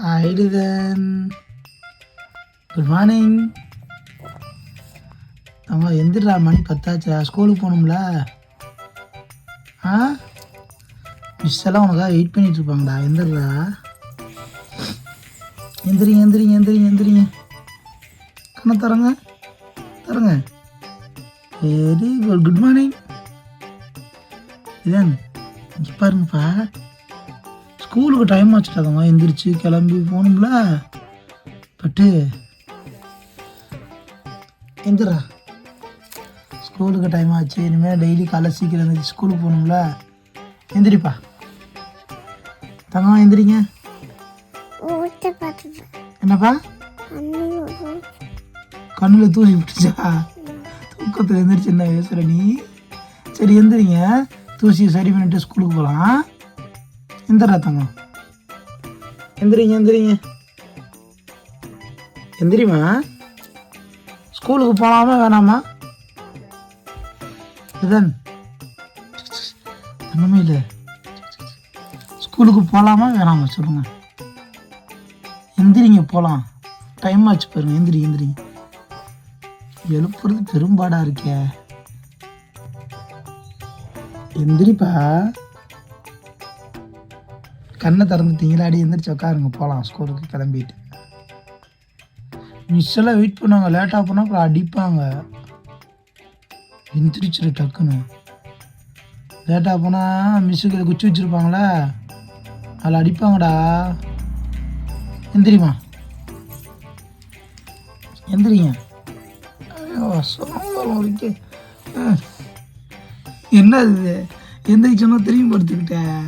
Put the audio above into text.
ஐடுதன் good morning. நம்ம எந்திரா, மணி 10 ஸ்கூலுக்கு போகணும்ல. மிஸ் எல்லாம் உனக்காக வெயிட் பண்ணிட்டு இருப்பாங்கடா. எந்திரா, எந்திரிங்க எந்திரிங்க எந்திரிங்க எந்திரிங்க. கண்ணை தரங்க தரங்க. Very good. Good morning. இதான் இங்கே பாருங்கப்பா, ஸ்கூலுக்கு டைம் ஆச்சுட்டாதம்மா. எந்திரிச்சு கிளம்பி போகணும்ல. பட்டு எந்திரா, ஸ்கூலுக்கு டைம் ஆச்சு. இனிமேல் டெய்லி காலைல சீக்கிரம் எழுந்திரிச்சு ஸ்கூலுக்கு போகணும்ல. எந்திரிப்பா தங்கம், எந்திரிங்க. என்னப்பா, கண்ணில் தூசி விட்டுச்சா? தூக்கத்தில் எந்திரிச்சு என்ன பேசுகிற நீ? சரி எந்திரிங்க, தூசியை சரி பண்ணிட்டு ஸ்கூலுக்கு போகலாம். எந்திரா தங்கம், எந்திரிங்க எந்திரிங்க எந்திரிமா. ஸ்கூலுக்கு போகலாமா வேணாமா? இதுதான் ஒன்றுமே இல்லை. ஸ்கூலுக்கு போகலாமா வேணாமா சொல்லுங்க. எந்திரிங்க போகலாம், டைம் ஆச்சு பாருங்க. எந்திரிங்க எந்திரிங்க. எழுப்புறது பெரும்பாடாக இருக்கே. எந்திரிப்பா, கண்ணை திறந்துட்டீங்களா? அடி எந்திரிச்சு உட்காருங்க, போகலாம் ஸ்கூலுக்கு கிளம்பிட்டு. மிஸ் எல்லாம் வெயிட் பண்ணுவாங்க. லேட்டாக போனால் அப்புறம் அடிப்பாங்க. எந்திரிச்சிரு டக்குன்னு. லேட்டாக போனால் மிஸ்ஸுக்கு குச்சி வச்சுருப்பாங்களே, அதில் அடிப்பாங்கடா. எந்திரிமா, எந்திரிங்க. ஐயோ சோம்பரம் இருக்கு. என்ன இது, எந்திரிச்சோன்னா திரும்பி படுத்துக்கிட்டேன்.